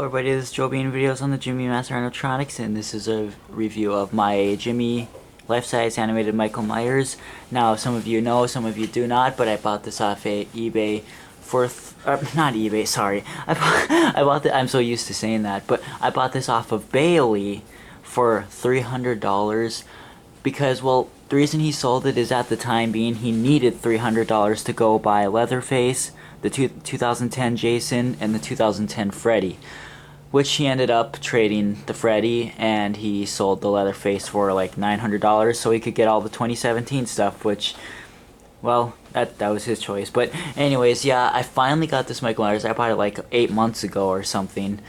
everybody, this is Joe being videos on the Gemmy Master Animatronics, and this is a review of my Gemmy life-size animated Michael Myers. Now, some of you know, some of you do not, but I bought this off eBay for, not eBay, sorry. I bought I'm so used to saying that, but I bought this off of Bailey for $300 because, well, the reason he sold it is at the time being he needed $300 to go buy Leatherface, the 2010 Jason, and the 2010 Freddy, which he ended up trading the Freddy, and he sold the Leatherface for like $900 so he could get all the 2017 stuff, which, well, that was his choice. But anyways, yeah, I finally got this Michael Myers. I bought it like 8 months ago or something.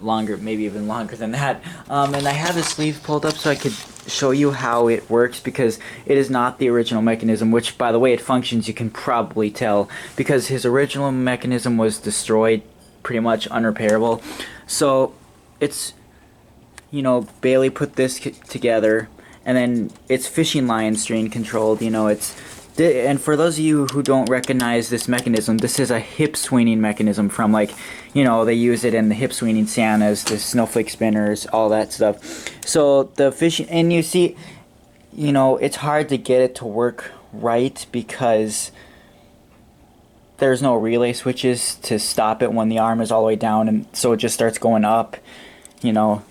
Longer, maybe even longer than that. And I have the sleeve pulled up so I could show you how it works, because it is not the original mechanism, which, by the way, it functions, you can probably tell, because his original mechanism was destroyed, pretty much unrepairable. So it's, you know, Bailey put this together, and then it's fishing line string controlled. You know, and for those of you who don't recognize this mechanism, this is a hip swinging mechanism from, like, you know, they use it in the hip swinging Santas, the snowflake spinners, all that stuff. So the fishing, and you see, you know, it's hard to get it to work right because there's no relay switches to stop it when the arm is all the way down, and so it just starts going up, you know.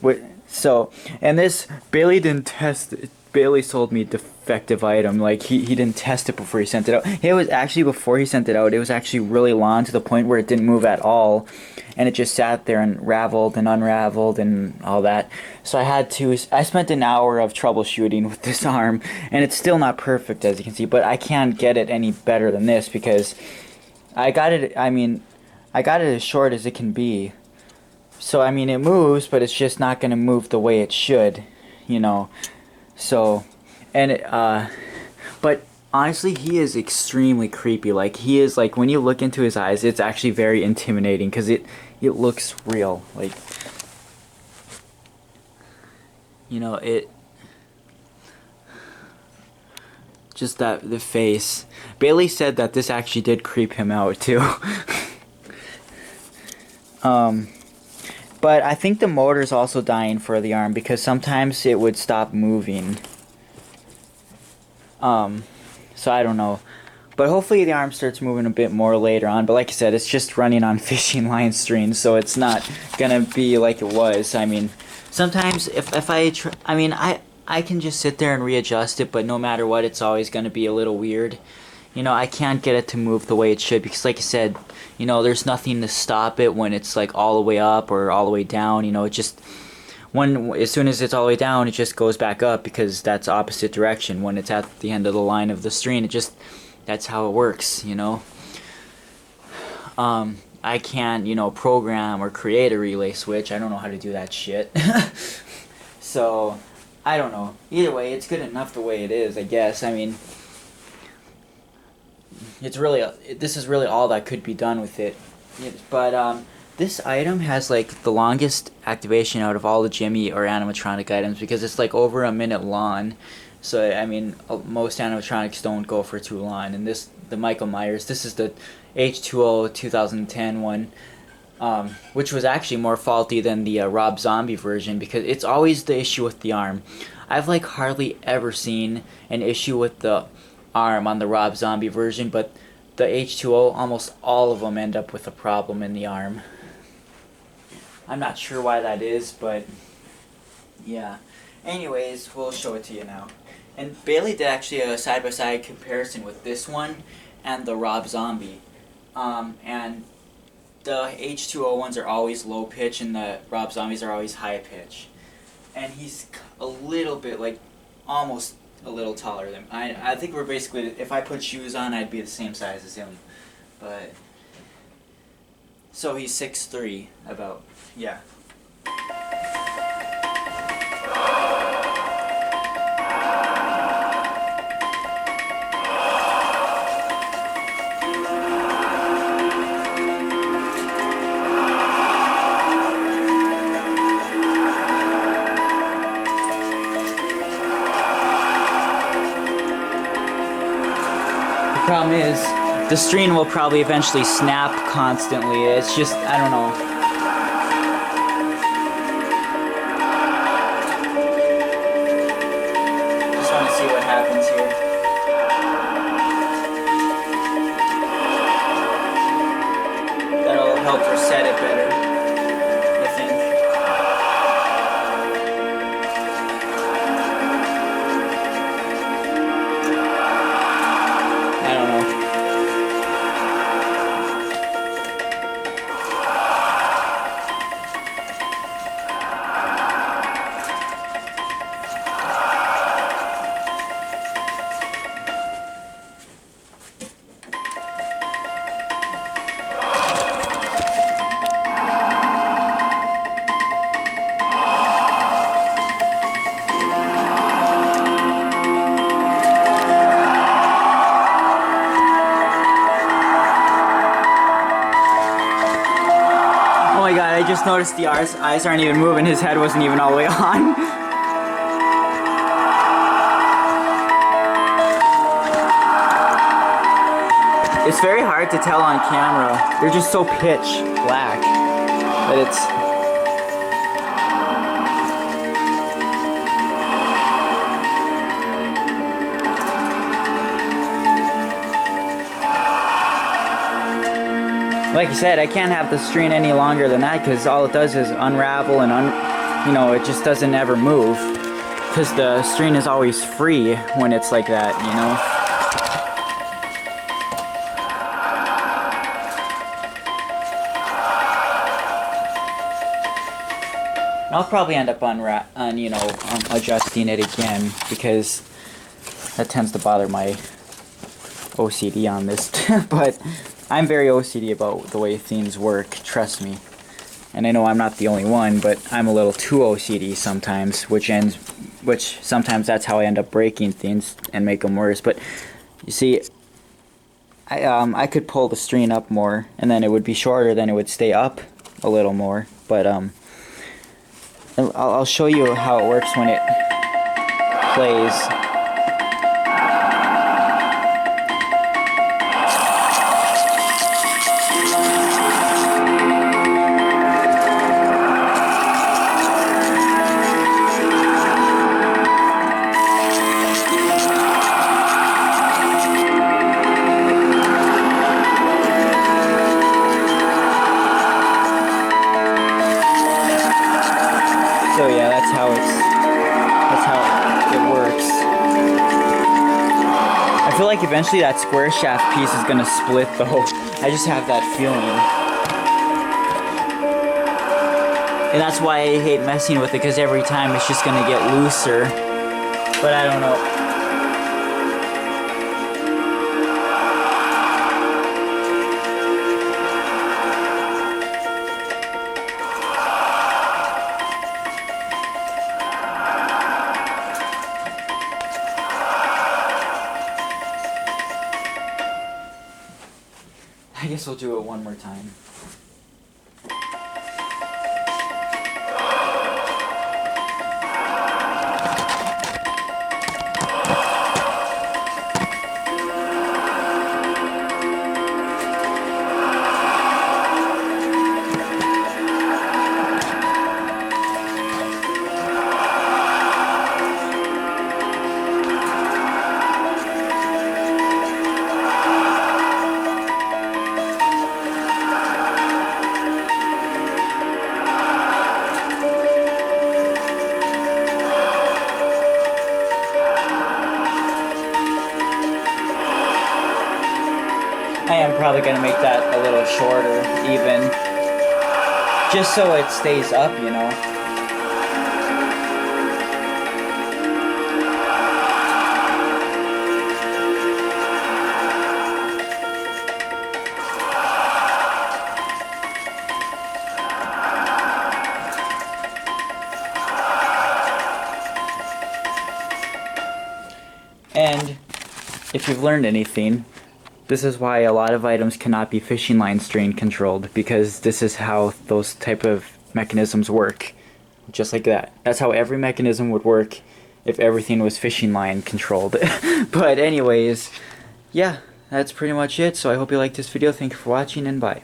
So, and this, Bailey didn't test it. Bailey sold me a defective item. Like, he didn't test it before he sent it out. It was actually, before he sent it out, it was actually really long, to the point where it didn't move at all, and it just sat there and raveled and unraveled and all that. So I spent an hour of troubleshooting with this arm, and it's still not perfect, as you can see, but I can't get it any better than this, because I got it as short as it can be. So, I mean, it moves, but it's just not going to move the way it should, you know. So, and but honestly, he is extremely creepy. Like, he is, like, when you look into his eyes, it's actually very intimidating, because it looks real. Like, you know, just the face. Bailey said that this actually did creep him out too. But I think the motor's also dying for the arm, because sometimes it would stop moving. So I don't know. But hopefully the arm starts moving a bit more later on. But like I said, it's just running on fishing line strings, so it's not gonna be like it was. I mean, sometimes if I can just sit there and readjust it, but no matter what, it's always gonna be a little weird. You know, I can't get it to move the way it should, because like I said, you know, there's nothing to stop it when it's like all the way up or all the way down. You know, it just, as soon as it's all the way down, it just goes back up, because that's opposite direction. When it's at the end of the line of the string, that's how it works, you know. I can't, you know, program or create a relay switch. I don't know how to do that shit. So, I don't know. Either way, it's good enough the way it is, I guess. I mean, this is really all that could be done with it. But this item has like the longest activation out of all the Gemmy or animatronic items, because it's like over a minute long. So I mean, most animatronics don't go for too long. And the Michael Myers, this is the H2O 2010 one, which was actually more faulty than the Rob Zombie version, because it's always the issue with the arm. I've like hardly ever seen an issue with the arm on the Rob Zombie version, but the H2O, almost all of them end up with a problem in the arm. I'm not sure why that is, but yeah. Anyways, we'll show it to you now. And Bailey did actually a side-by-side comparison with this one and the Rob Zombie. And the H2O ones are always low pitch, and the Rob Zombies are always high pitch. And he's a little bit, like, almost a little taller than I think we're basically, if I put shoes on, I'd be the same size as him. But so he's 6'3", about, yeah. Problem is, the string will probably eventually snap constantly. It's just, I don't know. see what happens here. That'll help reset it better, I think. I don't know. Oh my god, I just noticed the eyes aren't even moving. His head wasn't even all the way on. It's very hard to tell on camera. They're just so pitch black that it's... Like I said, I can't have the string any longer than that because all it does is unravel and you know, it just doesn't ever move because the string is always free when it's like that, you know. I'll probably end up adjusting it again because that tends to bother my OCD on this, but I'm very OCD about the way things work, trust me. And I know I'm not the only one, but I'm a little too OCD sometimes, which sometimes that's how I end up breaking things and make them worse. But you see, I could pull the string up more, and then it would be shorter, then it would stay up a little more. But I'll show you how it works when it plays. So yeah, that's how it works. I feel like eventually that square shaft piece is gonna split though. I just have that feeling. And that's why I hate messing with it, because every time it's just gonna get looser. But I don't know. I guess we'll do it one more time. I am probably going to make that a little shorter, even, just so it stays up, you know. And if you've learned anything, this is why a lot of items cannot be fishing line strain controlled, because this is how those type of mechanisms work. Just like that. That's how every mechanism would work if everything was fishing line controlled. But anyways, yeah, that's pretty much it. So I hope you liked this video. Thank you for watching, and bye.